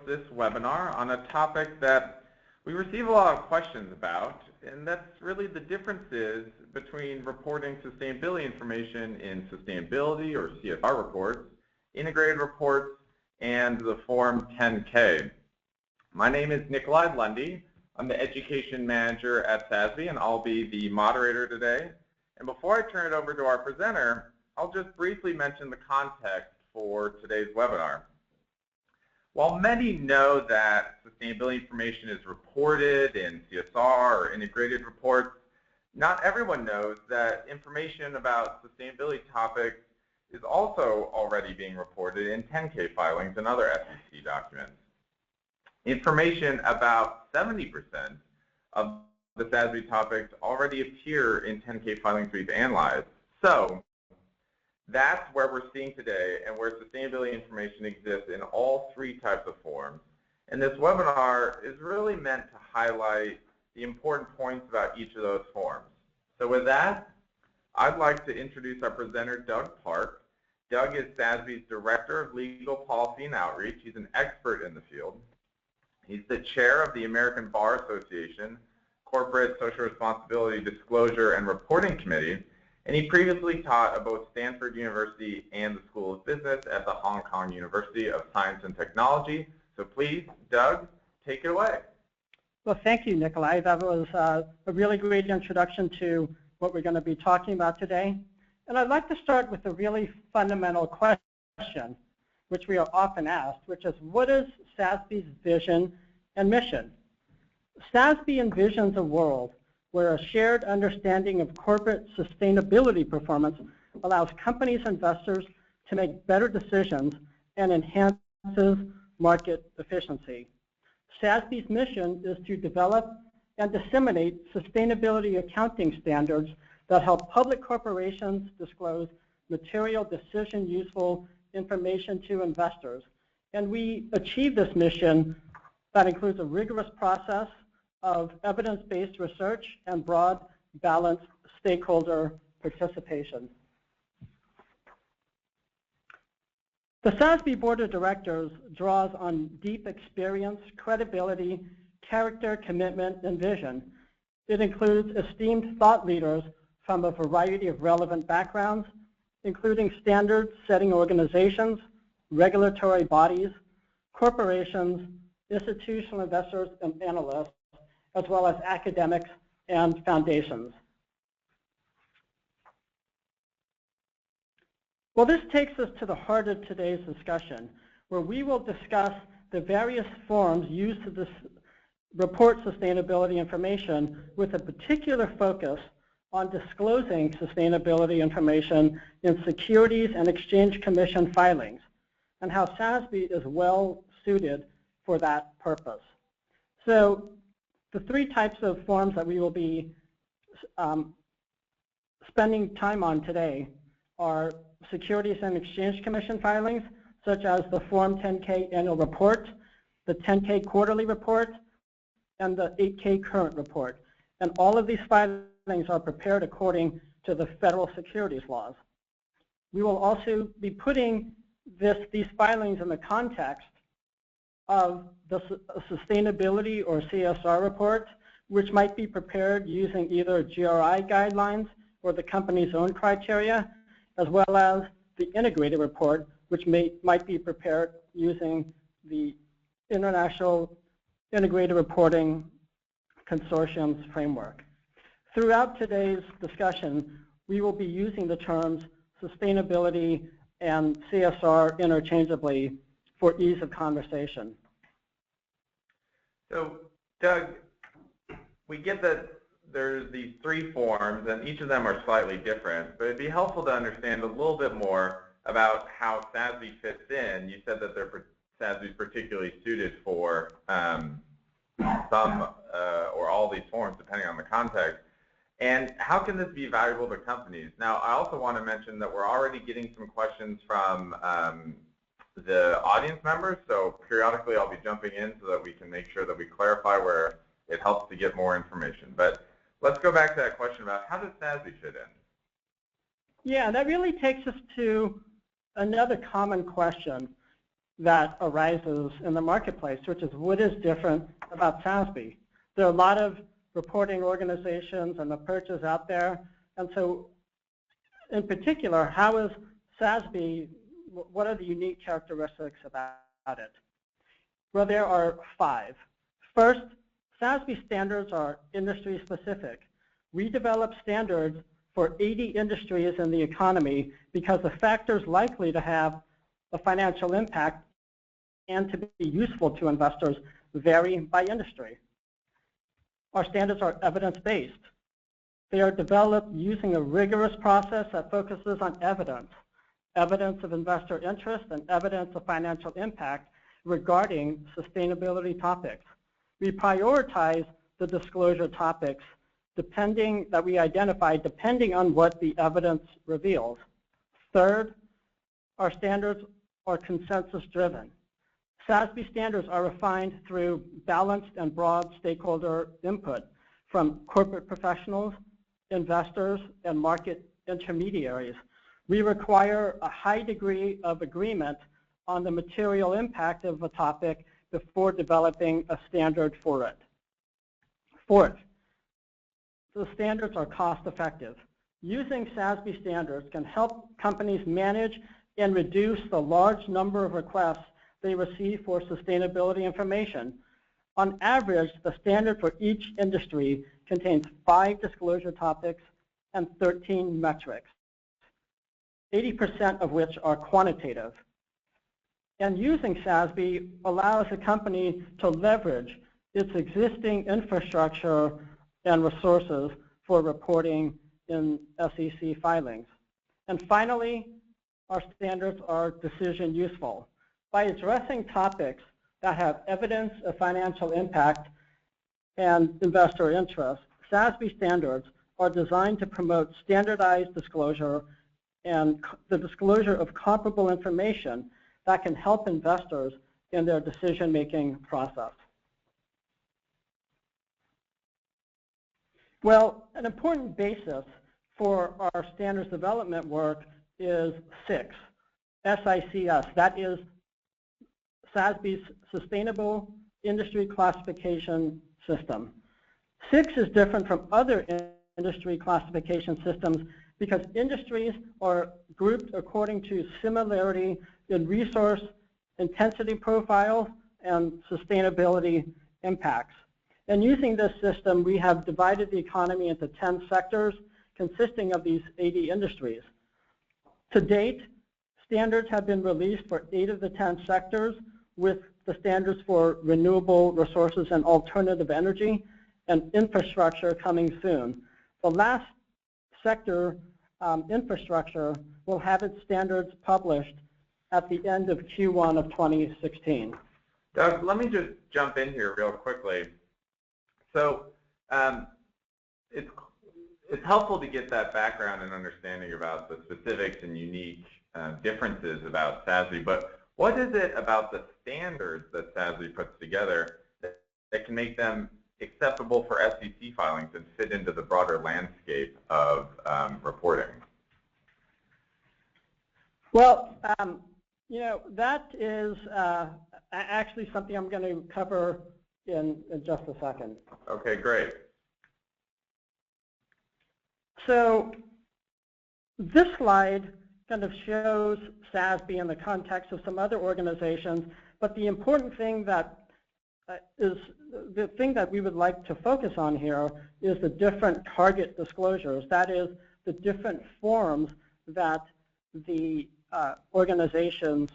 this webinar on a topic that we receive a lot of questions about, and that's really the differences between reporting sustainability information in sustainability or CSR reports, integrated reports, and the Form 10K. My name is Nikolai Lundy. I'm the Education Manager at SASB, and I'll be the moderator today. And before I turn it over to our presenter, I'll just briefly mention the context for today's webinar. While many know that sustainability information is reported in CSR or integrated reports, not everyone knows that information about sustainability topics is also already being reported in 10K filings and other SEC documents. Information about 70% of the SASB topics already appear in 10K filings we've analyzed. So that's where we're seeing today and where sustainability information exists in all three types of forms. And this webinar is really meant to highlight the important points about each of those forms. So with that, I'd like to introduce our presenter, Doug Park. Doug is SASB's Director of Legal Policy and Outreach. He's an expert in the field. He's the chair of the American Bar Association Corporate Social Responsibility Disclosure and Reporting Committee, and he previously taught at both Stanford University and the School of Business at the Hong Kong University of Science and Technology. So please, Doug, take it away. Well, thank you, Nikolai. That was a really great introduction to what we're going to be talking about today. And I'd like to start with a really fundamental question, which we are often asked, which is, what is SASB's vision and mission? SASB envisions a world where a shared understanding of corporate sustainability performance allows companies and investors to make better decisions and enhances market efficiency. SASB's mission is to develop and disseminate sustainability accounting standards that help public corporations disclose material decision-useful information to investors. And we achieve this mission that includes a rigorous process of evidence-based research and broad, balanced stakeholder participation. The SASB Board of Directors draws on deep experience, credibility, character, commitment, and vision. It includes esteemed thought leaders from a variety of relevant backgrounds, including standard-setting organizations, regulatory bodies, corporations, institutional investors and analysts, as well as academics and foundations. Well, this takes us to the heart of today's discussion, where we will discuss the various forms used to report sustainability information with a particular focus on disclosing sustainability information in Securities and Exchange Commission filings, and how SASB is well suited for that purpose. So the three types of forms that we will be spending time on today are Securities and Exchange Commission filings, such as the Form 10K annual report, the 10K quarterly report, and the 8K current report. And all of these filings are prepared according to the federal securities laws. We will also be putting these filings in the context of the sustainability or CSR report, which might be prepared using either GRI guidelines or the company's own criteria, as well as the integrated report, which might be prepared using the International Integrated Reporting Consortium's framework. Throughout today's discussion, we will be using the terms sustainability and CSR interchangeably for ease of conversation. So, Doug, we get that there's these three forms, and each of them are slightly different, but it'd be helpful to understand a little bit more about how SASB fits in. You said that SASB is particularly suited for some or all these forms, depending on the context. And how can this be valuable to companies? Now, I also want to mention that we're already getting some questions from the audience members, so periodically I'll be jumping in so that we can make sure that we clarify where it helps to get more information. But let's go back to that question about how does SASB fit in? Yeah, that really takes us to another common question. that arises in the marketplace, which is what is different about SASB. There are a lot of reporting organizations and approaches out there, and so in particular, how is SASB, what are the unique characteristics about it? Well, there are 5. First, SASB standards are industry specific. We develop standards for 80 industries in the economy because the factors likely to have a financial impact and to be useful to investors vary by industry. Our standards are evidence-based. They are developed using a rigorous process that focuses on evidence of investor interest and evidence of financial impact regarding sustainability topics. We prioritize the disclosure topics that we identify depending on what the evidence reveals. Third, our standards are consensus-driven. SASB standards are refined through balanced and broad stakeholder input from corporate professionals, investors, and market intermediaries. We require a high degree of agreement on the material impact of a topic before developing a standard for it. Fourth, the standards are cost-effective. Using SASB standards can help companies manage and reduce the large number of requests they receive for sustainability information. On average, the standard for each industry contains 5 disclosure topics and 13 metrics, 80% of which are quantitative. And using SASB allows a company to leverage its existing infrastructure and resources for reporting in SEC filings. And finally, our standards are decision useful. By addressing topics that have evidence of financial impact and investor interest, SASB standards are designed to promote standardized disclosure and the disclosure of comparable information that can help investors in their decision-making process. Well, an important basis for our standards development work is SICS, S-I-C-S. That is SASB's Sustainable Industry Classification System. SICS is different from other industry classification systems because industries are grouped according to similarity in resource intensity profiles and sustainability impacts. And using this system, we have divided the economy into 10 sectors consisting of these 80 industries. To date, standards have been released for 8 of the 10 sectors, with the standards for renewable resources and alternative energy and infrastructure coming soon. The last sector, infrastructure, will have its standards published at the end of Q1 of 2016. Doug, let me just jump in here real quickly. So it's helpful to get that background and understanding about the specifics and unique differences about SASB, but what is it about the standards that SASB puts together that can make them acceptable for SEC filings and fit into the broader landscape of reporting? Well, you know, that is actually something I'm going to cover in just a second. Okay, great. So this slide kind of shows SASB in the context of some other organizations, but the important thing that we would like to focus on here is the different target disclosures. That is, the different forms that the organizations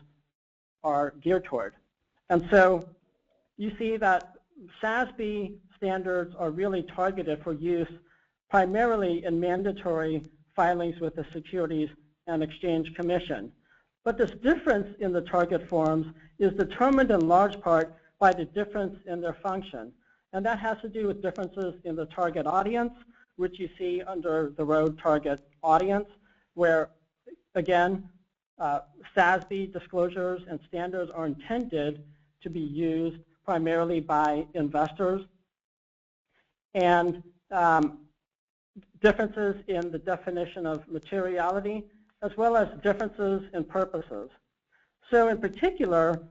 are geared toward. And so you see that SASB standards are really targeted for use primarily in mandatory filings with the Securities and Exchange Commission. But this difference in the target forms is determined in large part by the difference in their function. And that has to do with differences in the target audience, which you see under the row target audience, where, again, SASB disclosures and standards are intended to be used primarily by investors, and differences in the definition of materiality, as well as differences in purposes. So in particular,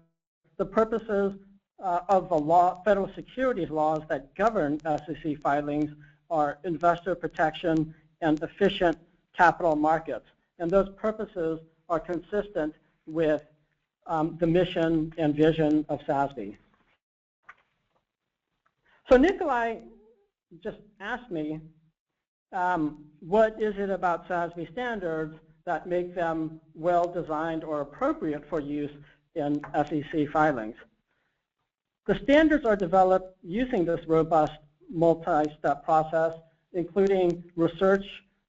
the purposes of the federal securities laws that govern SEC filings are investor protection and efficient capital markets. And those purposes are consistent with the mission and vision of SASB. So Nikolai just asked me, what is it about SASB standards that make them well-designed or appropriate for use in SEC filings? The standards are developed using this robust multi-step process, including research,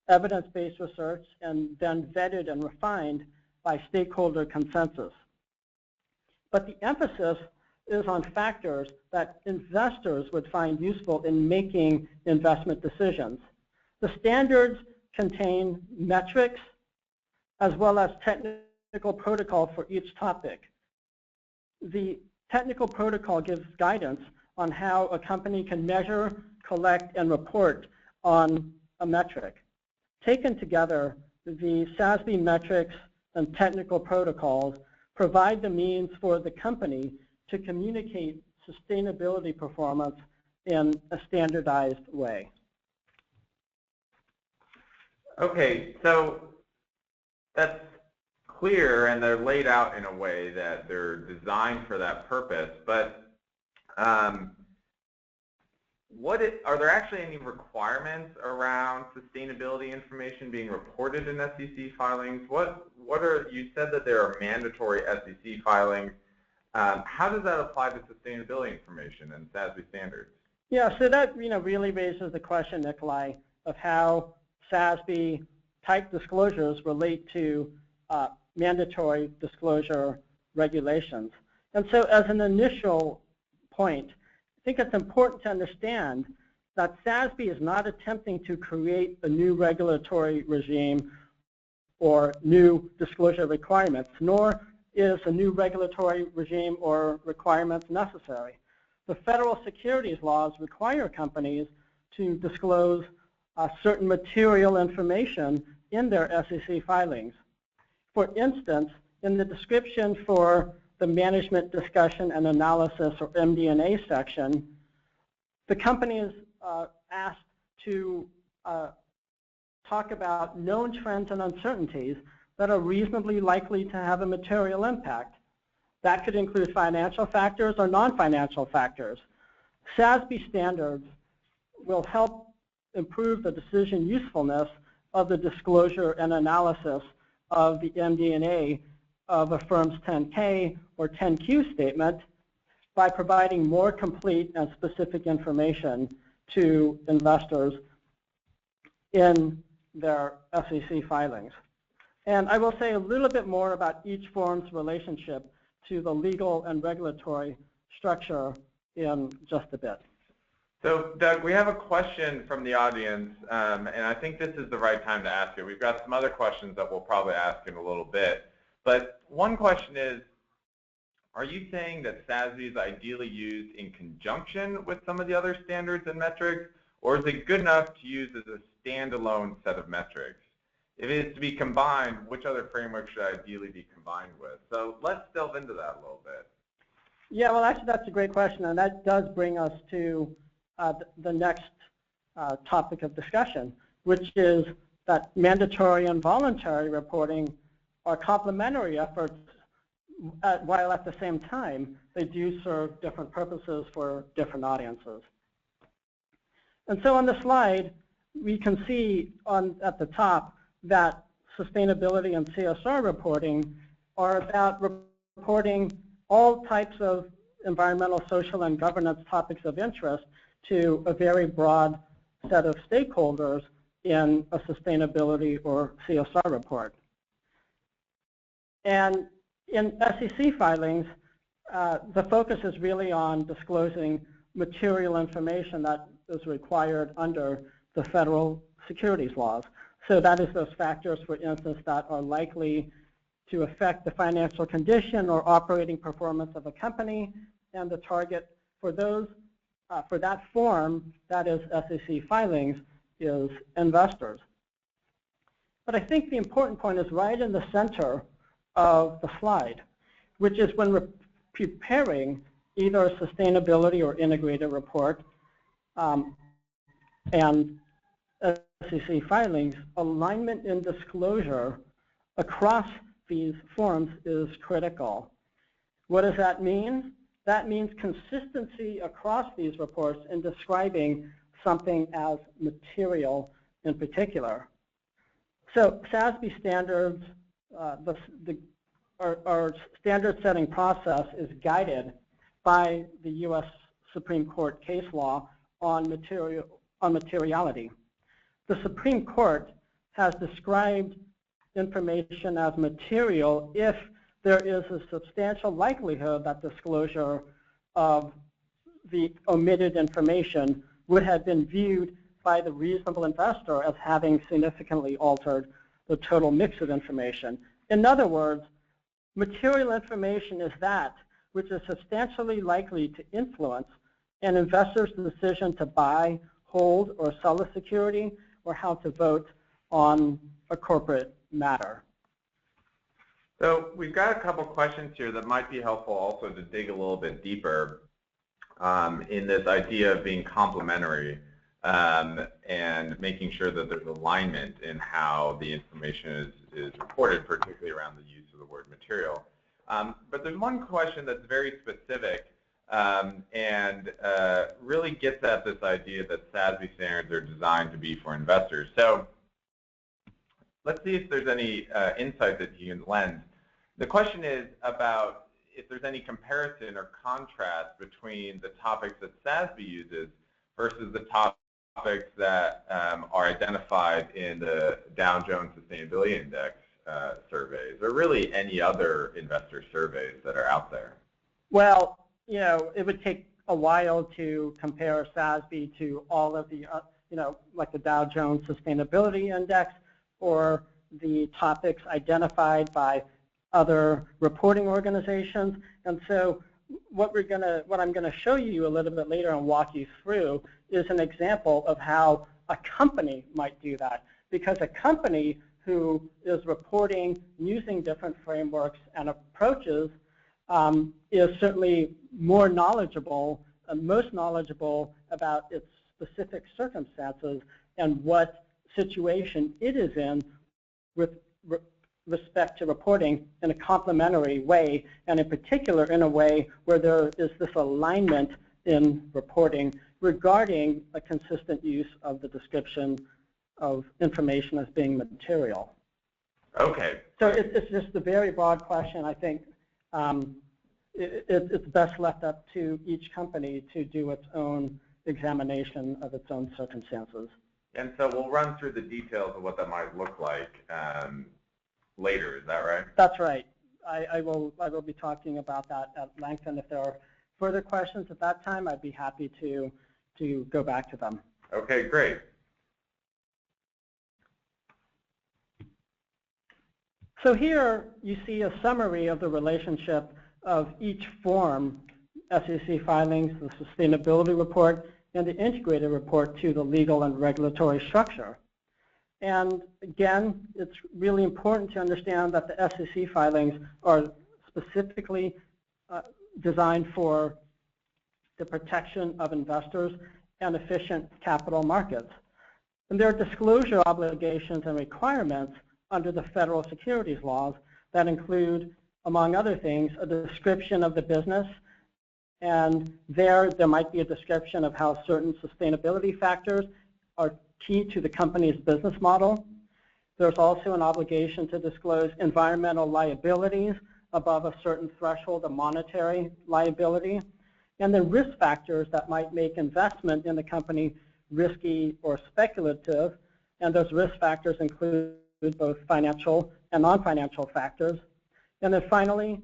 evidence-based research, and then vetted and refined by stakeholder consensus. But the emphasis is on factors that investors would find useful in making investment decisions. The standards contain metrics as well as technical protocol for each topic. The technical protocol gives guidance on how a company can measure, collect, and report on a metric. Taken together, the SASB metrics and technical protocols provide the means for the company to communicate sustainability performance in a standardized way. Okay, so that's clear, and they're laid out in a way that they're designed for that purpose, but are there actually any requirements around sustainability information being reported in SEC filings? You said that there are mandatory SEC filings. How does that apply to sustainability information and SASB standards? Yeah, so that really raises the question, Nikolai, of how SASB type disclosures relate to mandatory disclosure regulations. And so as an initial point, I think it's important to understand that SASB is not attempting to create a new regulatory regime or new disclosure requirements, nor is a new regulatory regime or requirements necessary. The federal securities laws require companies to disclose certain material information in their SEC filings. For instance, in the description for the management discussion and analysis, or MD&A section, the company is asked to talk about known trends and uncertainties that are reasonably likely to have a material impact. That could include financial factors or non-financial factors. SASB standards will help improve the decision usefulness of the disclosure and analysis of the MD&A of a firm's 10K or 10Q statement by providing more complete and specific information to investors in their SEC filings. And I will say a little bit more about each firm's relationship to the legal and regulatory structure in just a bit. So, Doug, we have a question from the audience, and I think this is the right time to ask it. We've got some other questions that we'll probably ask in a little bit. But one question is, are you saying that SASB is ideally used in conjunction with some of the other standards and metrics, or is it good enough to use as a standalone set of metrics? If it is to be combined, which other framework should ideally be combined with? So let's delve into that a little bit. Yeah, well, actually, that's a great question, and that does bring us to the next topic of discussion, which is that mandatory and voluntary reporting are complementary efforts, while at the same time they do serve different purposes for different audiences. And so on the slide, we can see at the top that sustainability and CSR reporting are about reporting all types of environmental, social, and governance topics of interest to a very broad set of stakeholders in a sustainability or CSR report. And in SEC filings, the focus is really on disclosing material information that is required under the federal securities laws. So that is those factors, for instance, that are likely to affect the financial condition or operating performance of a company, and the target for those for that form, that is SEC filings, is investors. But I think the important point is right in the center of the slide, which is when we're preparing either a sustainability or integrated report and SEC filings, alignment in disclosure across these forms is critical. What does that mean? That means consistency across these reports in describing something as material in particular. So SASB standards, our standard setting process is guided by the U.S. Supreme Court case law on materiality. The Supreme Court has described information as material if there is a substantial likelihood that disclosure of the omitted information would have been viewed by the reasonable investor as having significantly altered the total mix of information. In other words, material information is that which is substantially likely to influence an investor's decision to buy, hold, or sell a security, or how to vote on a corporate matter. So we've got a couple questions here that might be helpful also to dig a little bit deeper in this idea of being complementary and making sure that there's alignment in how the information is reported, particularly around the use of the word material. But there's one question that's very specific and really gets at this idea that SASB standards are designed to be for investors. So let's see if there's any insight that you can lend. The question is about if there's any comparison or contrast between the topics that SASB uses versus the topics that are identified in the Dow Jones Sustainability Index surveys, or really any other investor surveys that are out there. Well, you know, it would take a while to compare SASB to all of the, you know, like the Dow Jones Sustainability Index or the topics identified by other reporting organizations. And so what I'm gonna show you a little bit later and walk you through is an example of how a company might do that. Because a company who is reporting using different frameworks and approaches is certainly more knowledgeable, most knowledgeable about its specific circumstances and what situation it is in with respect to reporting in a complementary way, and in particular in a way where there is this alignment in reporting regarding a consistent use of the description of information as being material. Okay. So it's just a very broad question. I think it's best left up to each company to do its own examination of its own circumstances. And so we'll run through the details of what that might look like later, is that right? That's right. I will be talking about that at length, and if there are further questions at that time, I'd be happy to go back to them. Okay, great. So here you see a summary of the relationship of each form, SEC filings, the sustainability report, and the integrated report to the legal and regulatory structure. And again, it's really important to understand that the SEC filings are specifically designed for the protection of investors and efficient capital markets. And there are disclosure obligations and requirements under the federal securities laws that include, among other things, a description of the business, and there might be a description of how certain sustainability factors are key to the company's business model. There's also an obligation to disclose environmental liabilities above a certain threshold of monetary liability, and the risk factors that might make investment in the company risky or speculative, and those risk factors include both financial and non-financial factors. And then finally,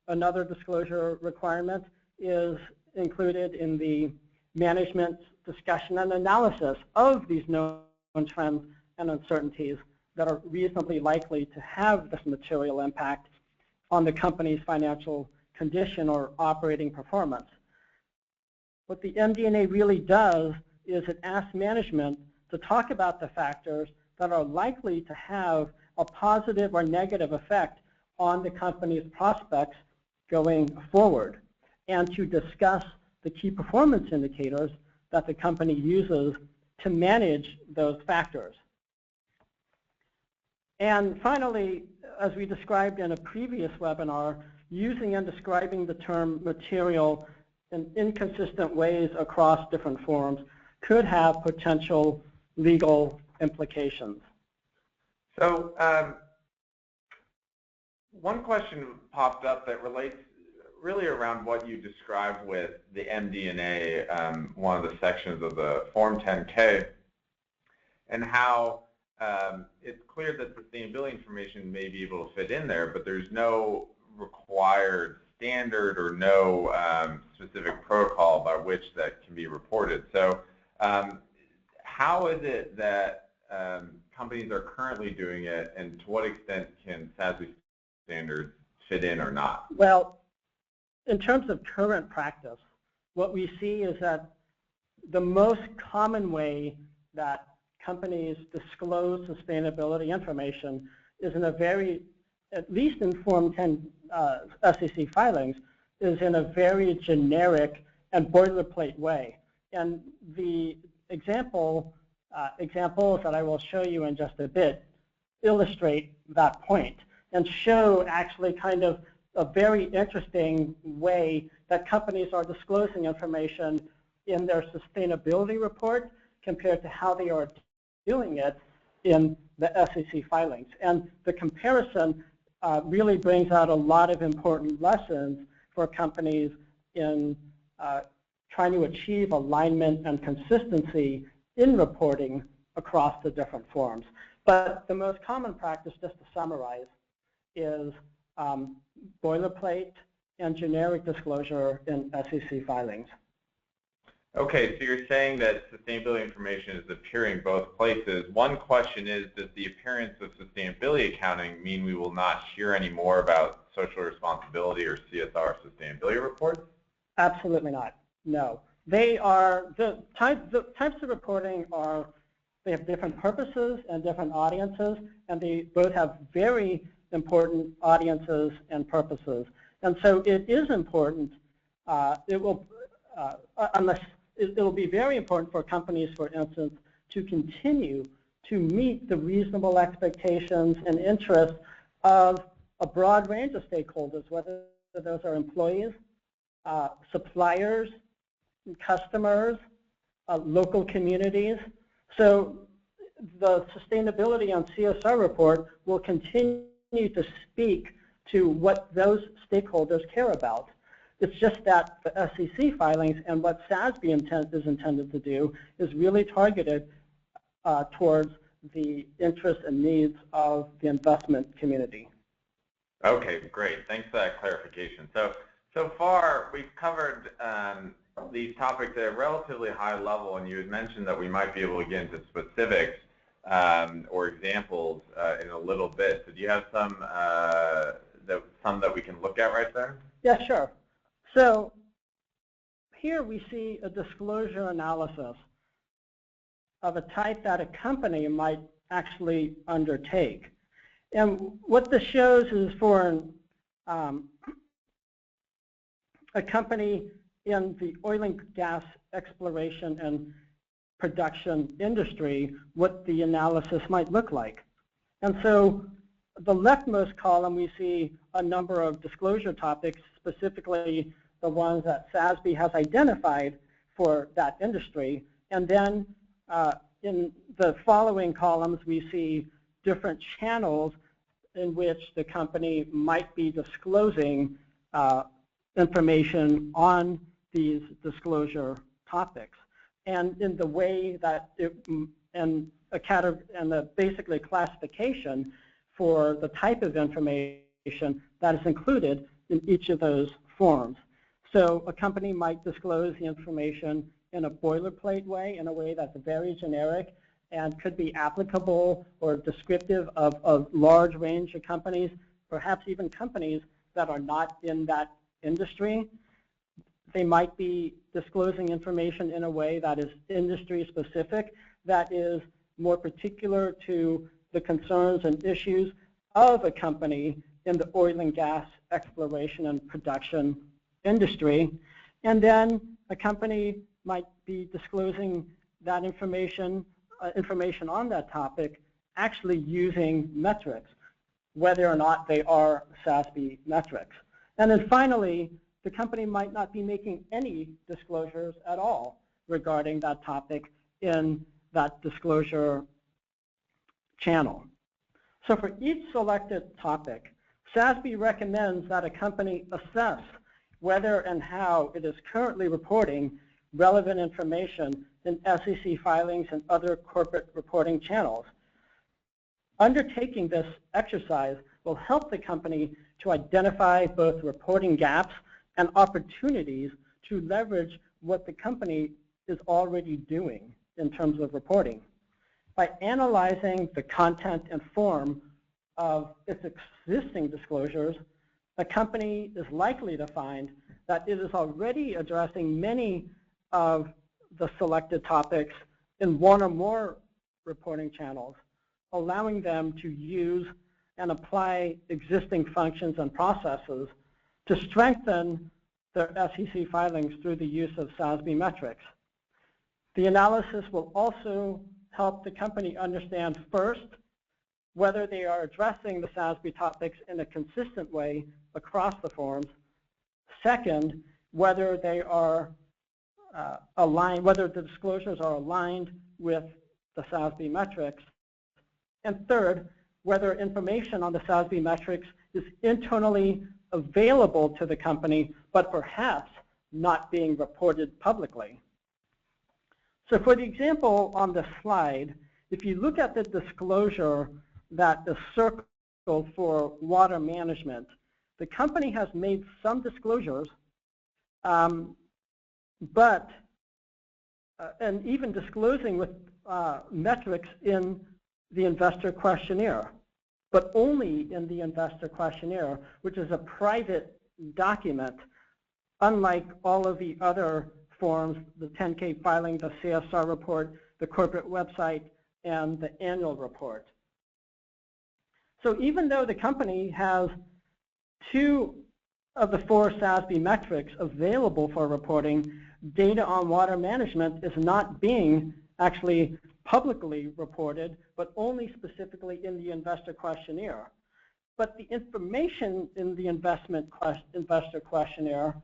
another disclosure requirement is included in the management discussion and analysis of these known trends and uncertainties that are reasonably likely to have this material impact on the company's financial condition or operating performance. What the MD&A really does is it asks management to talk about the factors that are likely to have a positive or negative effect on the company's prospects going forward, and to discuss the key performance indicators that the company uses to manage those factors. And finally, as we described in a previous webinar, using and describing the term material in inconsistent ways across different forms could have potential legal implications. So one question popped up that relates really around what you described with the MD&A, one of the sections of the Form 10K, and how it's clear that sustainability information may be able to fit in there, but there's no required standard or no specific protocol by which that can be reported. So how is it that companies are currently doing it, and to what extent can SASB standards fit in or not? Well, in terms of current practice, what we see is that the most common way that companies disclose sustainability information is in a very, at least in Form 10 SEC filings, is in a very generic and boilerplate way. And the examples that I will show you in just a bit illustrate that point and show actually kind of a very interesting way that companies are disclosing information in their sustainability report compared to how they are doing it in the SEC filings. And the comparison really brings out a lot of important lessons for companies in trying to achieve alignment and consistency in reporting across the different forms. But the most common practice, just to summarize, is boilerplate and generic disclosure in SEC filings. Okay, so you're saying that sustainability information is appearing both places. One question is, does the appearance of sustainability accounting mean we will not hear any more about social responsibility or CSR sustainability reports? Absolutely not, no. They are, the types of reporting are, they have different purposes and different audiences, and they both have very important audiences and purposes. And so it is important, it will be very important for companies, for instance, to continue to meet the reasonable expectations and interests of a broad range of stakeholders, whether those are employees, suppliers, customers, local communities. So the sustainability on CSR report will continue to speak to what those stakeholders care about. It's just that the SEC filings and what SASB is intended to do is really targeted towards the interests and needs of the investment community. Okay, great. Thanks for that clarification. So far, we've covered these topics at a relatively high level, and you had mentioned that we might be able to get into specifics or examples in a little bit. So do you have some that we can look at right there? Yeah, sure. So here we see a disclosure analysis of a type that a company might actually undertake. And what this shows is for a company in the oil and gas exploration and production industry, what the analysis might look like. And so the leftmost column, we see a number of disclosure topics, specifically the ones that SASB has identified for that industry. And then in the following columns, we see different channels in which the company might be disclosing information on these disclosure topics. And in the way that and basically classification for the type of information that is included in each of those forms. So a company might disclose the information in a boilerplate way, in a way that's very generic and could be applicable or descriptive of a large range of companies, perhaps even companies that are not in that industry. They might be disclosing information in a way that is industry specific, that is more particular to the concerns and issues of a company in the oil and gas exploration and production industry. And then a company might be disclosing that information on that topic actually using metrics, whether or not they are SASB metrics. And then finally, the company might not be making any disclosures at all regarding that topic in that disclosure channel. So for each selected topic, SASB recommends that a company assess whether and how it is currently reporting relevant information in SEC filings and other corporate reporting channels. Undertaking this exercise will help the company to identify both reporting gaps and opportunities to leverage what the company is already doing in terms of reporting. By analyzing the content and form of its existing disclosures, a company is likely to find that it is already addressing many of the selected topics in one or more reporting channels, allowing them to use and apply existing functions and processes to strengthen their SEC filings through the use of SASB metrics. The analysis will also help the company understand, first, whether they are addressing the SASB topics in a consistent way across the forms. Second, whether they are aligned, whether the disclosures are aligned with the SASB metrics. And third, whether information on the SASB metrics is internally available to the company, but perhaps not being reported publicly. So for the example on the slide, if you look at the disclosure that is circled for water management, the company has made some disclosures, and even disclosing with metrics in the investor questionnaire, but only in the investor questionnaire, which is a private document, unlike all of the other forms, the 10K filing, the CSR report, the corporate website, and the annual report. So even though the company has 2 of the 4 SASB metrics available for reporting, data on water management is not being actually publicly reported, but only specifically in the investor questionnaire. But the information in the investor questionnaire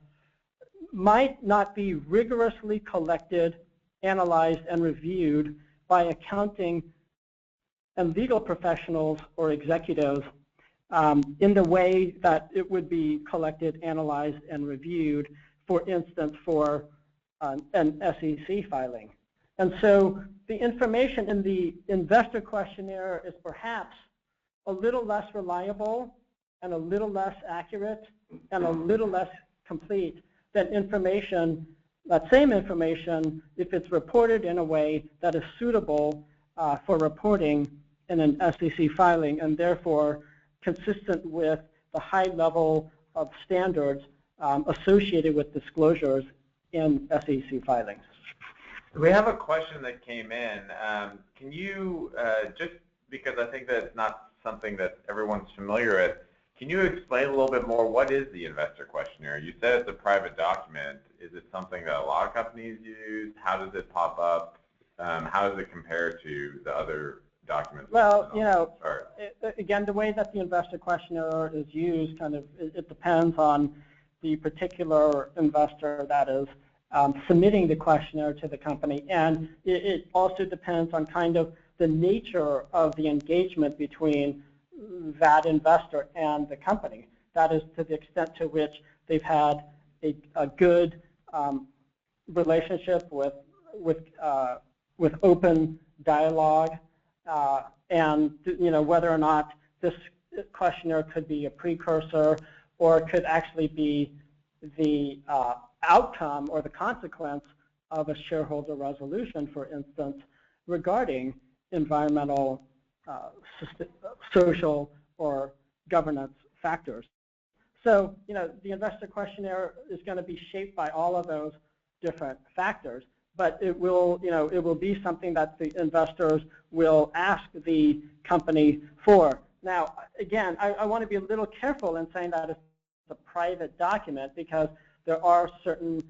might not be rigorously collected, analyzed, and reviewed by accounting and legal professionals or executives in the way that it would be collected, analyzed, and reviewed, for instance, for an SEC filing. And so the information in the investor questionnaire is perhaps a little less reliable and a little less accurate and a little less complete than information, that same information, if it's reported in a way that is suitable for reporting in an SEC filing, and therefore consistent with the high level of standards associated with disclosures in SEC filings. We have a question that came in. Can you, just because I think that it's not something that everyone's familiar with, can you explain a little bit more, what is the investor questionnaire? You said it's a private document. Is it something that a lot of companies use? How does it pop up? How does it compare to the other documents? Well, you know, again, the way that the investor questionnaire is used, kind of, it depends on the particular investor that is submitting the questionnaire to the company, and it also depends on kind of the nature of the engagement between that investor and the company. That is, to the extent to which they've had a good relationship with open dialogue, and you know, whether or not this questionnaire could be a precursor or could actually be the outcome or the consequence of a shareholder resolution, for instance, regarding environmental, social, or governance factors. So, you know, the investor questionnaire is going to be shaped by all of those different factors, but it will, you know, it will be something that the investors will ask the company for. Now, again, I want to be a little careful in saying that it's a private document because there are certain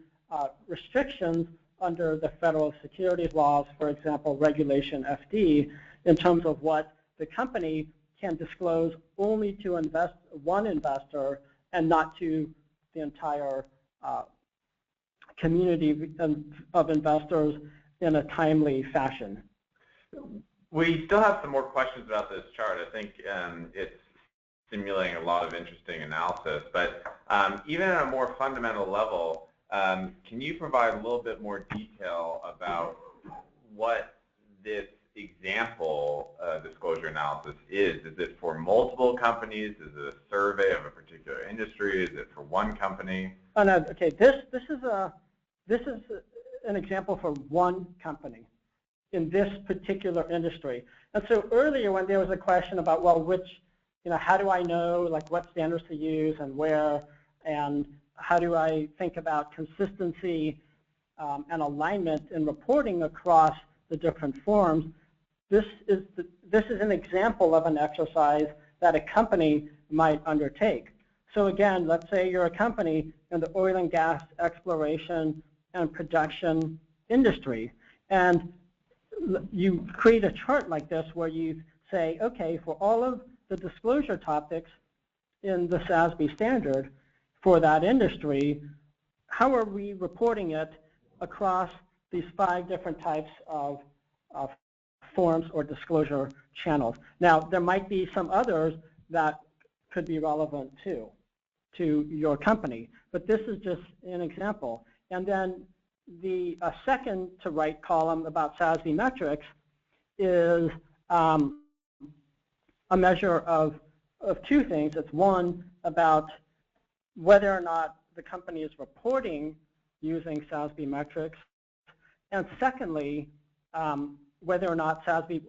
restrictions under the federal securities laws, for example, Regulation FD, in terms of what the company can disclose only to one investor and not to the entire community of investors in a timely fashion. We still have some more questions about this chart. I think it's stimulating a lot of interesting analysis, but even at a more fundamental level, can you provide a little bit more detail about what this example disclosure analysis is? Is it for multiple companies? Is it a survey of a particular industry? Is it for one company? Oh no. Okay. This is an example for one company in this particular industry. And so earlier, when there was a question about, well, how do I know, like, what standards to use and where, and how do I think about consistency and alignment in reporting across the different forms? This is an example of an exercise that a company might undertake. So again, let's say you're a company in the oil and gas exploration and production industry, and you create a chart like this where you say, okay, for all of the disclosure topics in the SASB standard for that industry, how are we reporting it across these 5 different types of forms or disclosure channels? Now, there might be some others that could be relevant too to your company, but this is just an example. And then the second to right column about SASB metrics is a measure of 2 things. It's one about whether or not the company is reporting using SASB metrics, and secondly, whether or not the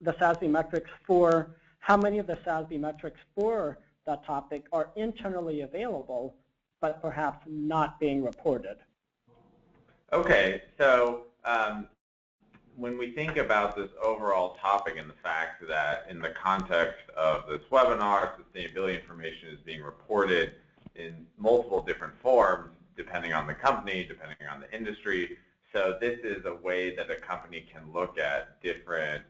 SASB metrics for how many of the SASB metrics for that topic are internally available, but perhaps not being reported. Okay, so when we think about this overall topic and the fact that in the context of this webinar, sustainability information is being reported in multiple different forms, depending on the company, depending on the industry. So this is a way that a company can look at different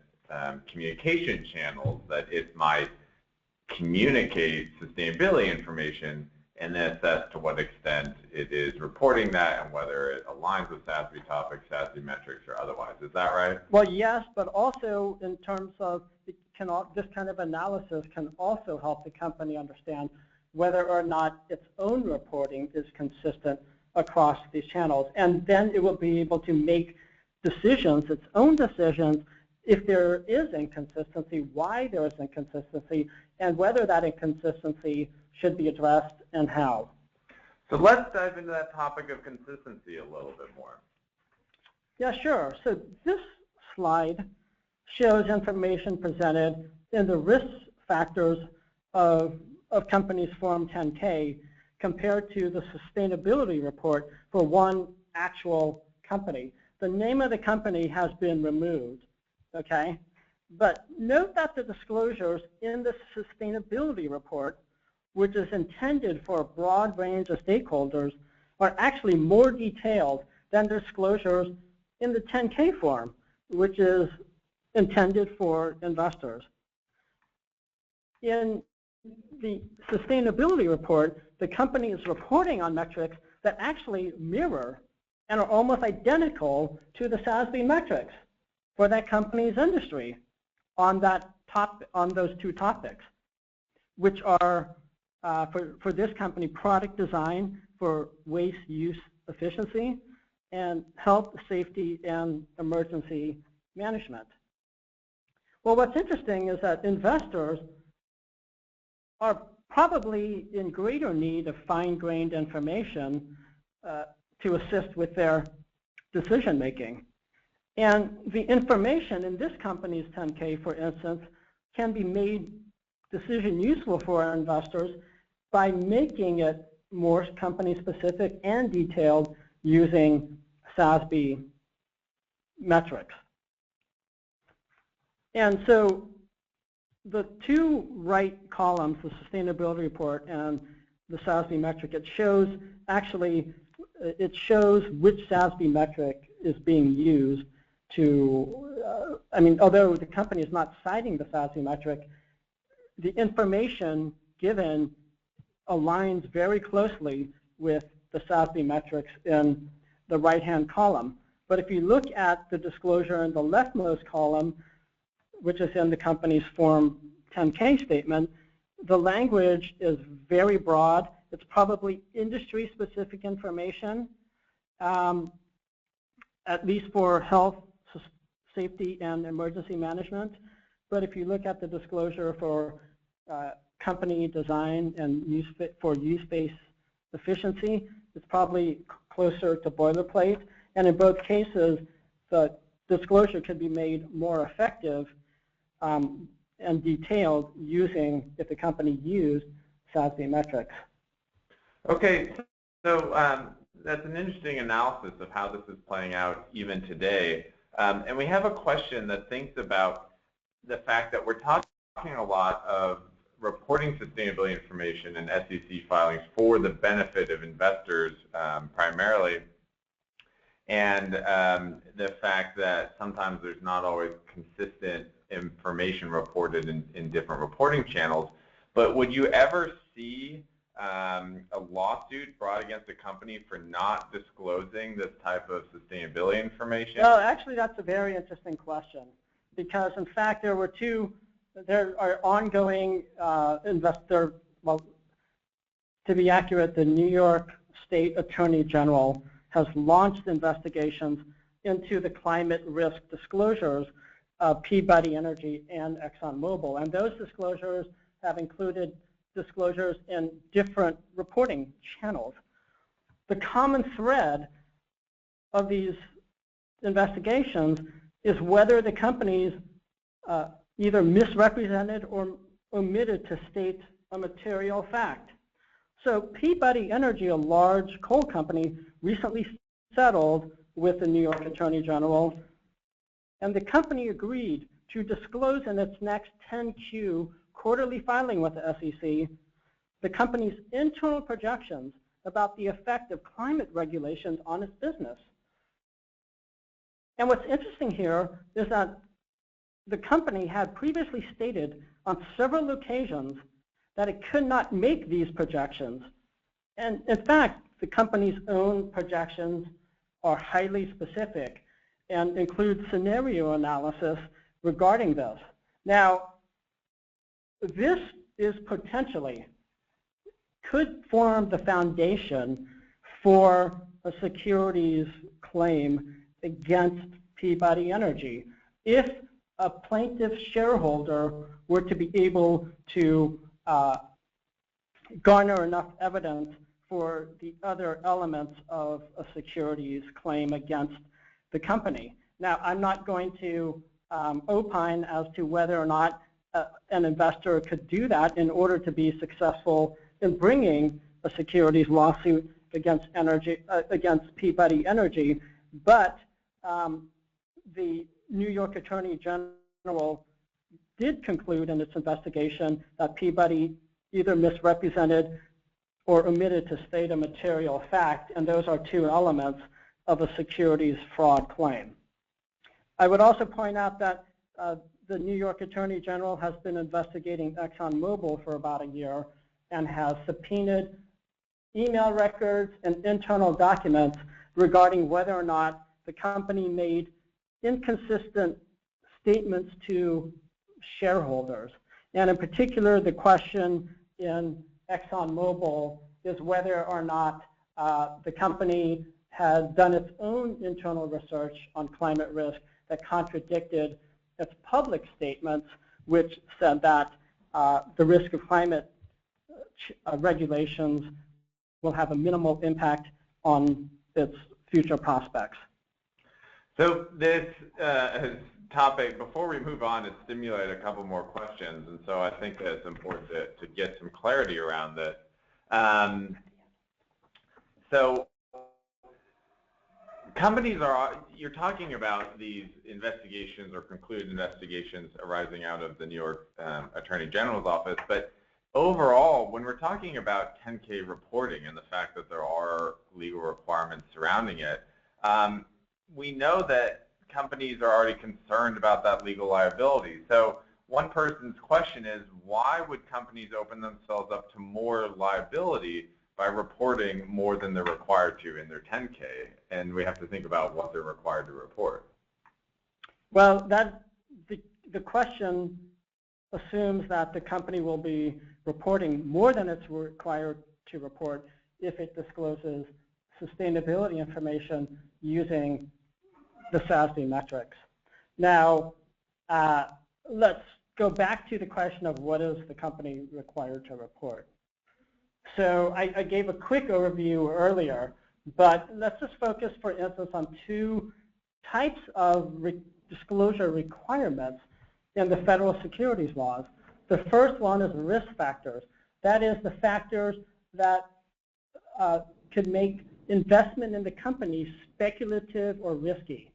communication channels that it might communicate sustainability information, and then assess to what extent it is reporting that and whether it aligns with SASB topics, SASB metrics, or otherwise. Is that right? Well, yes, but also in terms of this kind of analysis can also help the company understand whether or not its own reporting is consistent across these channels. And then it will be able to make decisions, its own decisions, if there is inconsistency, why there is inconsistency, and whether that inconsistency should be addressed and how. So let's dive into that topic of consistency a little bit more. Yeah, sure. So this slide shows information presented in the risk factors of companies' Form 10K compared to the sustainability report for one actual company. The name of the company has been removed, okay? But note that the disclosures in the sustainability report, which is intended for a broad range of stakeholders, are actually more detailed than disclosures in the 10K form, which is intended for investors. In the sustainability report, the company is reporting on metrics that actually mirror and are almost identical to the SASB metrics for that company's industry on those 2 topics, which are for this company, product design for waste use efficiency and health, safety, and emergency management. Well, what's interesting is that investors are probably in greater need of fine-grained information to assist with their decision making. And the information in this company's 10K, for instance, can be made decision useful for our investors by making it more company specific and detailed using SASB metrics. And so the two right columns, the sustainability report and the SASB metric, it shows which SASB metric is being used to, although the company is not citing the SASB metric, the information given aligns very closely with the SASB metrics in the right-hand column. But if you look at the disclosure in the leftmost column, which is in the company's Form 10K statement, the language is very broad. It's probably industry-specific information, at least for health, safety, and emergency management. But if you look at the disclosure for company design and use-based efficiency, it's probably closer to boilerplate. And in both cases, the disclosure could be made more effective and detailed if the company used SASB metrics. Okay, so that's an interesting analysis of how this is playing out even today. And we have a question that thinks about the fact that we're talking a lot of reporting sustainability information in SEC filings for the benefit of investors primarily, and the fact that sometimes there's not always consistent information reported in different reporting channels. But would you ever see a lawsuit brought against a company for not disclosing this type of sustainability information? Well, actually, that's a very interesting question, because in fact there are ongoing well, to be accurate, the New York State Attorney General has launched investigations into the climate risk disclosures of Peabody Energy and ExxonMobil, and those disclosures have included disclosures in different reporting channels. The common thread of these investigations is whether the companies either misrepresented or omitted to state a material fact. So Peabody Energy, a large coal company, recently settled with the New York Attorney General, and the company agreed to disclose in its next 10Q quarterly filing with the SEC the company's internal projections about the effect of climate regulations on its business. And what's interesting here is that the company had previously stated on several occasions that it could not make these projections. And in fact, the company's own projections are highly specific and include scenario analysis regarding this. Now, this is potentially could form the foundation for a securities claim against Peabody Energy if a plaintiff shareholder were to be able to garner enough evidence for the other elements of a securities claim against the company. Now, I'm not going to opine as to whether or not an investor could do that in order to be successful in bringing a securities lawsuit against Peabody Energy, but the New York Attorney General did conclude in its investigation that Peabody either misrepresented or omitted to state a material fact, and those are two elements of a securities fraud claim. I would also point out that the New York Attorney General has been investigating ExxonMobil for about a year and has subpoenaed email records and internal documents regarding whether or not the company made inconsistent statements to shareholders. And in particular, the question in ExxonMobil is whether or not the company has done its own internal research on climate risk that contradicted its public statements, which said that the risk of climate regulations will have a minimal impact on its future prospects. So this topic, before we move on, has stimulated a couple more questions, and so I think that it's important to get some clarity around this. So companies are, you're talking about these investigations or concluded investigations arising out of the New York Attorney General's office, but overall, when we're talking about 10K reporting and the fact that there are legal requirements surrounding it, we know that companies are already concerned about that legal liability. So one person's question is, why would companies open themselves up to more liability by reporting more than they're required to in their 10K? And we have to think about what they're required to report. Well, the question assumes that the company will be reporting more than it's required to report if it discloses sustainability information using the SASB metrics. Now, let's go back to the question of what is the company required to report. So I gave a quick overview earlier, but let's just focus, for instance, on two types of disclosure requirements in the federal securities laws. The first one is risk factors. That is the factors that could make investment in the company speculative or risky.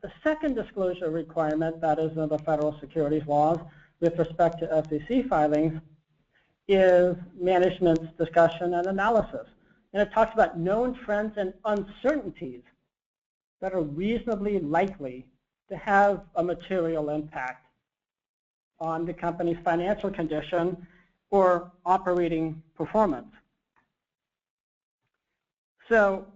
The second disclosure requirement that is in the federal securities laws with respect to SEC filings is management's discussion and analysis. And it talks about known trends and uncertainties that are reasonably likely to have a material impact on the company's financial condition or operating performance. So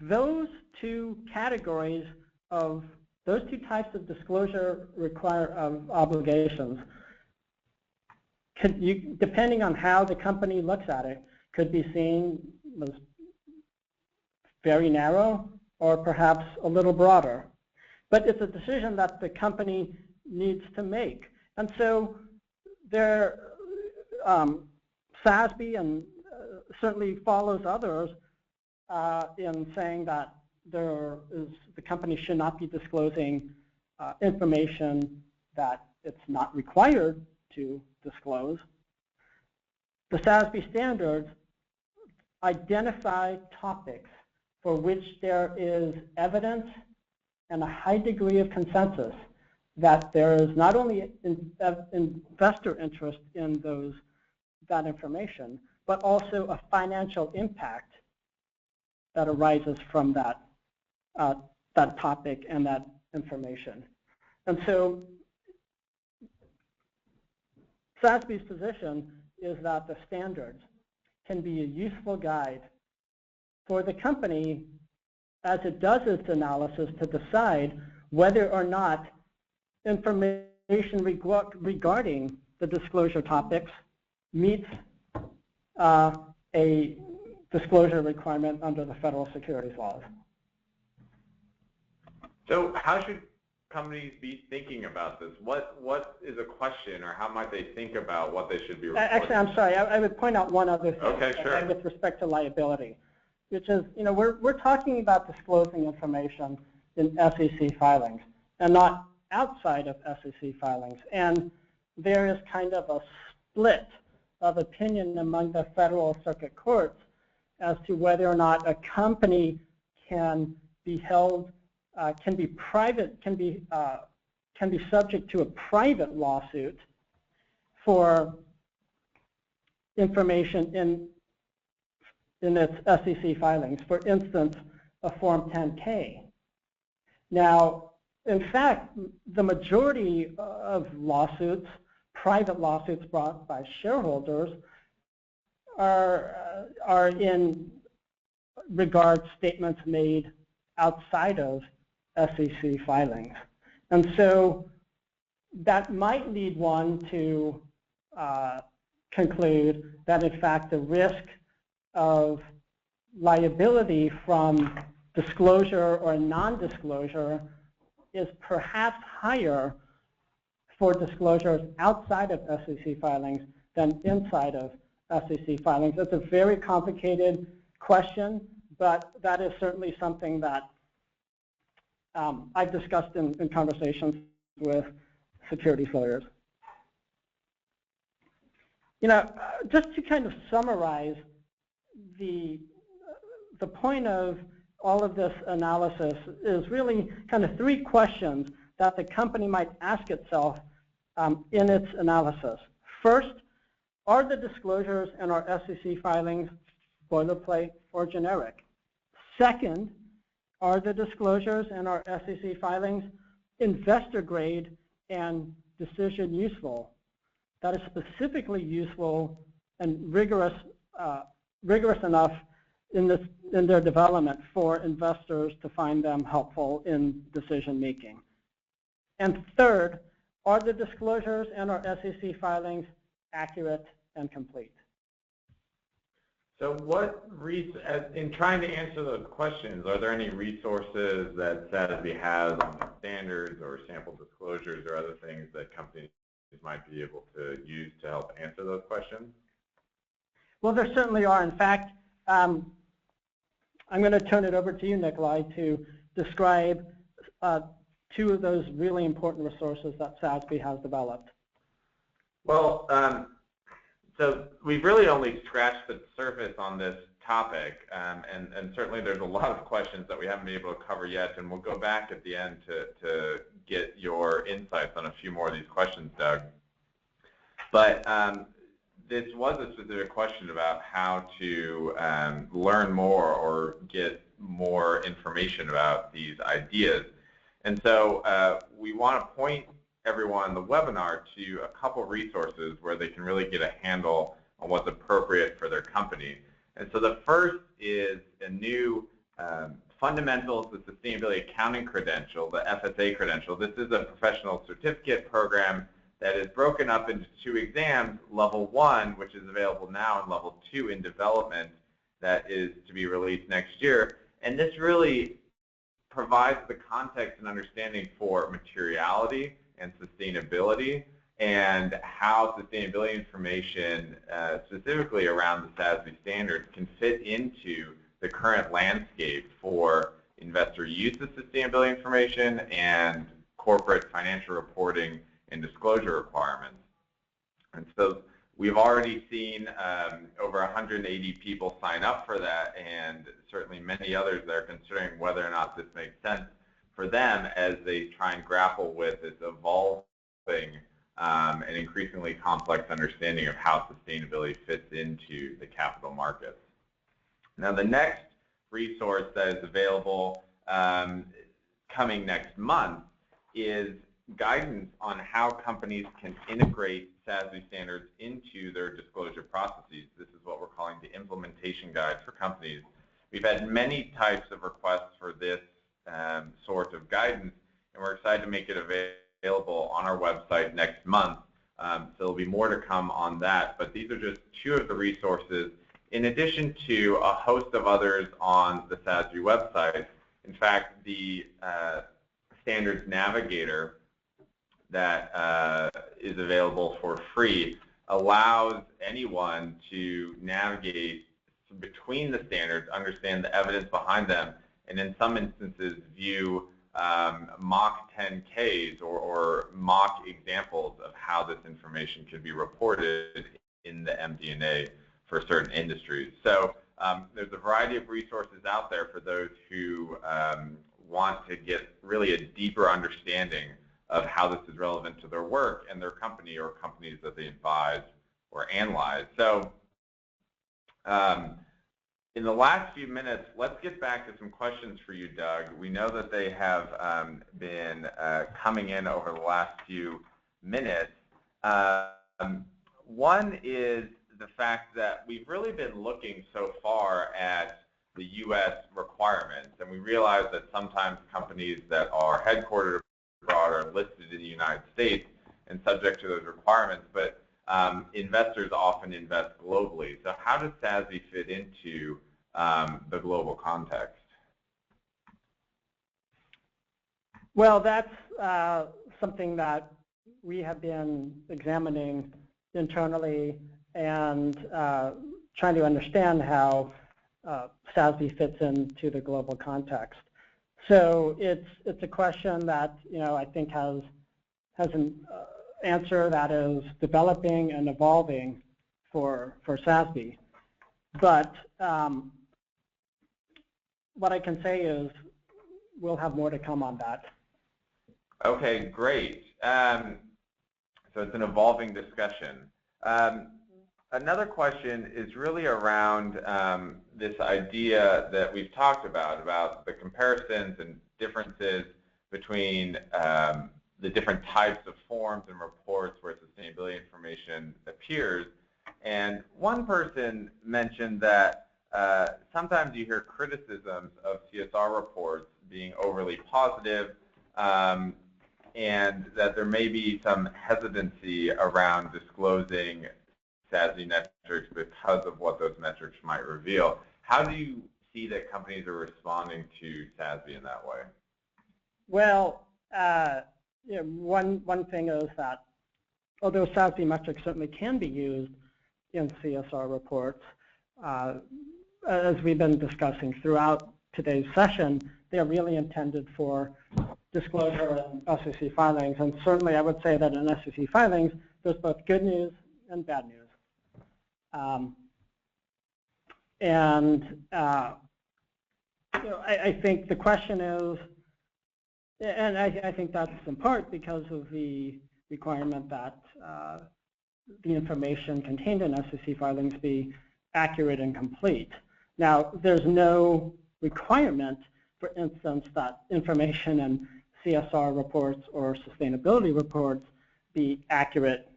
those two categories of, those two types of disclosure obligations, depending on how the company looks at it, could be seen as very narrow or perhaps a little broader. But it's a decision that the company needs to make. And so there, SASB and certainly follows others in saying that the company should not be disclosing information that it's not required to disclose. The SASB standards identify topics for which there is evidence and a high degree of consensus that there is not only investor interest in that information, but also a financial impact that arises from that topic and that information. And so SASB's position is that the standards can be a useful guide for the company as it does its analysis to decide whether or not information regarding the disclosure topics meets a disclosure requirement under the federal securities laws. So how should companies be thinking about this? What is a question, or how might they think about what they should be reporting? Actually, I'm sorry. I would point out one other thing. Okay, sure. With respect to liability, which is, we're talking about disclosing information in SEC filings and not outside of SEC filings. And there is kind of a split of opinion among the federal circuit courts as to whether or not a company can be held, can be subject to a private lawsuit for information in its SEC filings. For instance, a Form 10K. Now, in fact, the majority of lawsuits, private lawsuits brought by shareholders, are in regard statements made outside of SEC filings. And so that might lead one to conclude that, in fact, the risk of liability from disclosure or non-disclosure is perhaps higher for disclosures outside of SEC filings than inside of SEC filings. It's a very complicated question, but that is certainly something that I've discussed in conversations with securities lawyers. Just to kind of summarize the the point of all of this analysis is really kind of 3 questions that the company might ask itself in its analysis. First, are the disclosures in our SEC filings boilerplate or generic? Second, are the disclosures in our SEC filings investor grade and decision useful? That is specifically useful and rigorous enough in their development for investors to find them helpful in decision making. And third, are the disclosures in our SEC filings accurate and complete? So in trying to answer those questions, are there any resources that SASB has on standards or sample disclosures or other things that companies might be able to use to help answer those questions? Well, there certainly are. In fact, I'm going to turn it over to you, Nikolai, to describe 2 of those really important resources that SASB has developed. Well, so we've really only scratched the surface on this topic, and certainly there's a lot of questions that we haven't been able to cover yet, and we'll go back at the end to get your insights on a few more of these questions, Doug. But this was a specific question about how to learn more or get more information about these ideas. And so we want to point everyone in the webinar to a couple resources where they can really get a handle on what's appropriate for their company. And so the first is a new Fundamentals of Sustainability Accounting Credential, the FSA Credential. This is a professional certificate program that is broken up into 2 exams, Level 1, which is available now, and Level 2 in development that is to be released next year. And this really provides the context and understanding for materiality and sustainability and how sustainability information, specifically around the SASB standards, can fit into the current landscape for investor use of sustainability information and corporate financial reporting and disclosure requirements. And so we've already seen over 180 people sign up for that, and certainly many others that are considering whether or not this makes sense for them as they try and grapple with this evolving and increasingly complex understanding of how sustainability fits into the capital markets. Now, the next resource that is available coming next month is guidance on how companies can integrate SASB standards into their disclosure processes. This is what we're calling the implementation guide for companies. We've had many types of requests for this sort of guidance, and we're excited to make it available on our website next month. So there'll be more to come on that, but these are just 2 of the resources in addition to a host of others on the SASB website. In fact, the Standards Navigator that is available for free allows anyone to navigate between the standards, understand the evidence behind them, and in some instances view mock 10Ks or mock examples of how this information could be reported in the MD&A for certain industries. So there's a variety of resources out there for those who want to get really a deeper understanding of how this is relevant to their work and their company or companies that they advise or analyze. So in the last few minutes, let's get back to some questions for you, Doug. We know that they have been coming in over the last few minutes. One is the fact that we've really been looking so far at the U.S. requirements, and we realize that sometimes companies that are headquartered abroad are listed in the United States and subject to those requirements, but investors often invest globally. So how does SASB fit into the global context? Well, that's something that we have been examining internally and trying to understand how SASB fits into the global context. So it's a question that I think has an answer that is developing and evolving for SASB. But what I can say is we'll have more to come on that. Okay, great. So it's an evolving discussion. Another question is really around this idea that we've talked about the comparisons and differences between the different types of forms and reports where sustainability information appears. And one person mentioned that sometimes you hear criticisms of CSR reports being overly positive, and that there may be some hesitancy around disclosing SASB metrics because of what those metrics might reveal. How do you see that companies are responding to SASB in that way? Well, one thing is that although SASB metrics certainly can be used in CSR reports, as we've been discussing throughout today's session, they're really intended for disclosure in SEC filings. And certainly I would say that in SEC filings, there's both good news and bad news. I think the question is, and I think that's in part because of the requirement that the information contained in SEC filings be accurate and complete. Now, there's no requirement, for instance, that information in CSR reports or sustainability reports be accurate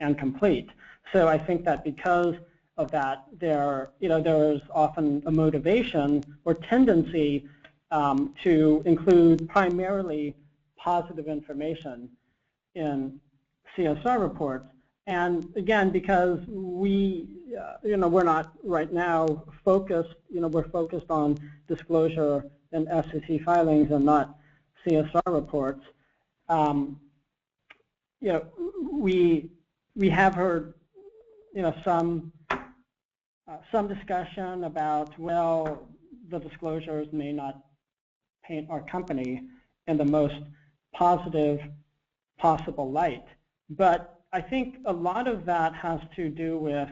and complete. So I think that because of that, there is often a motivation or tendency to include primarily positive information in CSR reports. And again, because we're not right now focused, we're focused on disclosure in SEC filings and not CSR reports. We have heard, some discussion about, well, the disclosures may not paint our company in the most positive possible light. But I think a lot of that has to do with,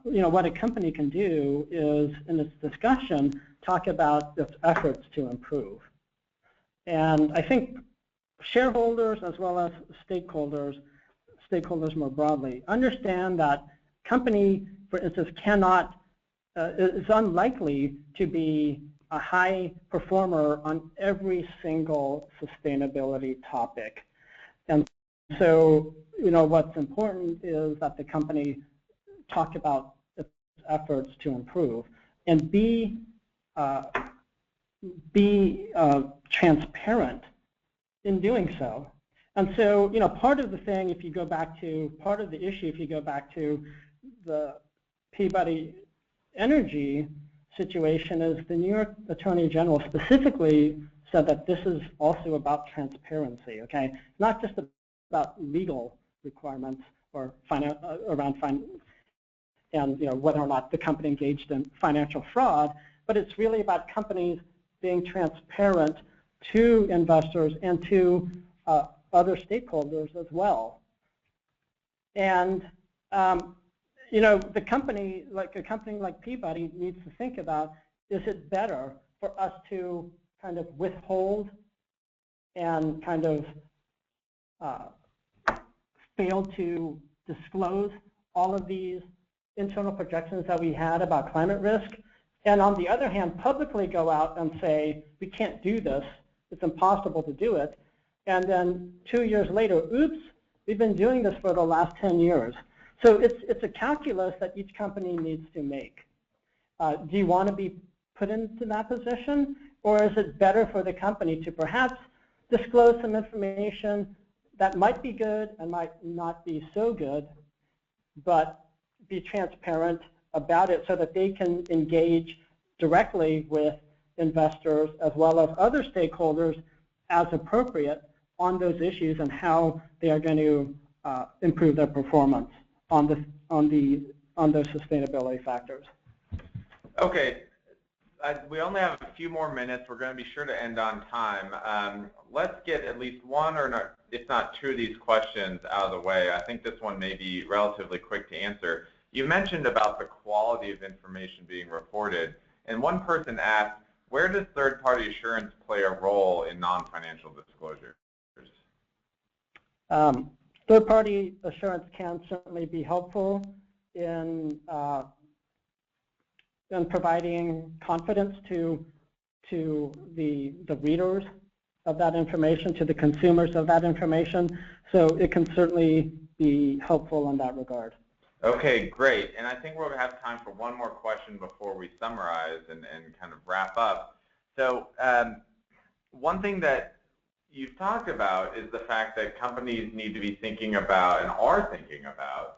what a company can do is, in its discussion, talk about its efforts to improve. And I think shareholders as well as stakeholders more broadly, understand that company, for instance, is unlikely to be a high performer on every single sustainability topic. And so, what's important is that the company talk about its efforts to improve and be transparent in doing so. And so, part of the thing, part of the issue, if you go back to the Peabody Energy situation, is the New York Attorney General specifically said that this is also about transparency, okay? Not just about legal requirements or whether or not the company engaged in financial fraud, but it's really about companies being transparent to investors and to other stakeholders as well. And a company like Peabody needs to think about, is it better for us to kind of withhold and kind of fail to disclose all of these internal projections that we had about climate risk, and on the other hand, publicly go out and say, we can't do this, it's impossible to do it, and then 2 years later, oops, we've been doing this for the last 10 years. So it's a calculus that each company needs to make. Do you want to be put into that position, or is it better for the company to perhaps disclose some information that might be good and might not be so good, but be transparent about it so that they can engage directly with investors as well as other stakeholders as appropriate on those issues and how they are going to improve their performance on those sustainability factors. Okay, we only have a few more minutes. We're going to be sure to end on time. Let's get at least one or if not two of these questions out of the way. I think this one may be relatively quick to answer. You mentioned about the quality of information being reported, and one person asked, where does third-party assurance play a role in non-financial disclosures? Third-party assurance can certainly be helpful in providing confidence to the readers of that information, to the consumers of that information. So it can certainly be helpful in that regard. Okay, great. And I think we'll have time for one more question before we summarize and kind of wrap up. So one thing that you've talked about is the fact that companies need to be thinking about and are thinking about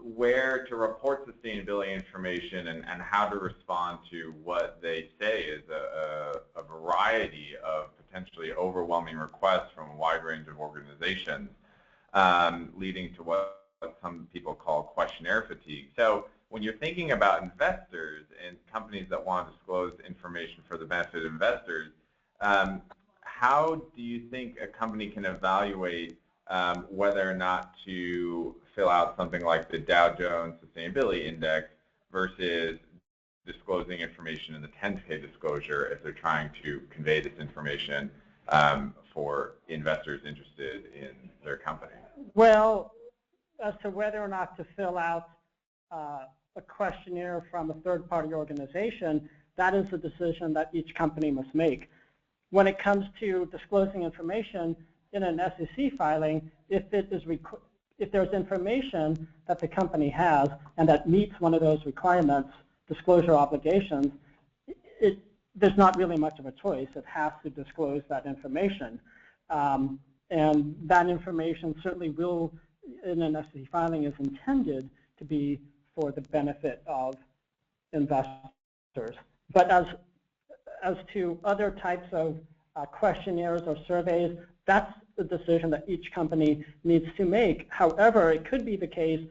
where to report sustainability information and how to respond to what they say is a variety of potentially overwhelming requests from a wide range of organizations, leading to what some people call questionnaire fatigue. So when you're thinking about investors and companies that want to disclose information for the benefit of investors, how do you think a company can evaluate whether or not to fill out something like the Dow Jones Sustainability Index versus disclosing information in the 10K disclosure if they're trying to convey this information for investors interested in their company? Well, as to whether or not to fill out a questionnaire from a third-party organization, that is a decision that each company must make. When it comes to disclosing information in an SEC filing, if there's information that the company has and that meets one of those requirements, disclosure obligations, there's not really much of a choice. It has to disclose that information. And that information certainly will, in an SEC filing, is intended to be for the benefit of investors. But as to other types of questionnaires or surveys, that's the decision that each company needs to make. However, it could be the case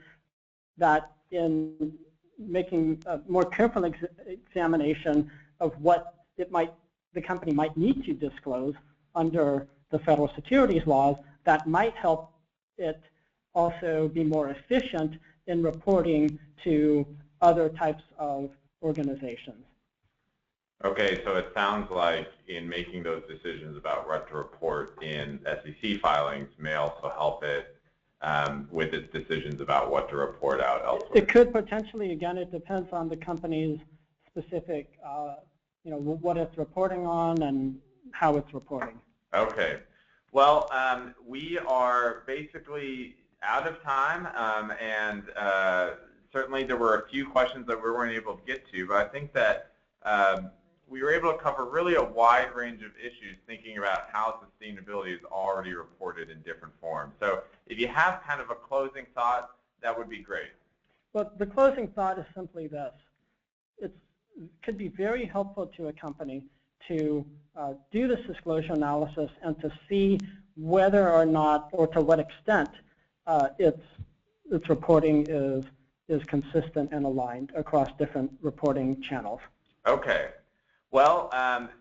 that in making a more careful examination of what the company might need to disclose under the federal securities laws, that might help it also be more efficient in reporting to other types of organizations. Okay, so it sounds like in making those decisions about what to report in SEC filings may also help it with its decisions about what to report out elsewhere. It could potentially, again, it depends on the company's specific, what it's reporting on and how it's reporting. Okay. Well, we are basically out of time, and certainly there were a few questions that we weren't able to get to, but I think that we were able to cover really a wide range of issues thinking about how sustainability is already reported in different forms. So if you have kind of a closing thought, that would be great. Well, the closing thought is simply this. It could be very helpful to a company to do this disclosure analysis and to see whether or not, or to what extent, its reporting is consistent and aligned across different reporting channels. Okay. Well,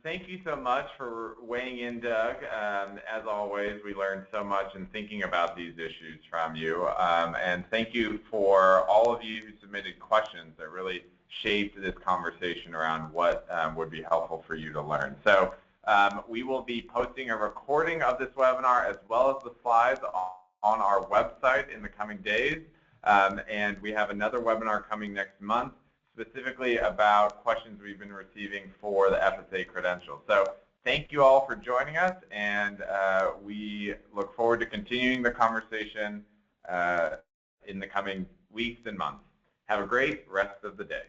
thank you so much for weighing in, Doug. As always, we learned so much in thinking about these issues from you. And thank you for all of you who submitted questions that really shaped this conversation around what would be helpful for you to learn. So we will be posting a recording of this webinar as well as the slides on our website in the coming days. And we have another webinar coming next month, specifically about questions we've been receiving for the FSA Credential. So thank you all for joining us, and we look forward to continuing the conversation in the coming weeks and months. Have a great rest of the day.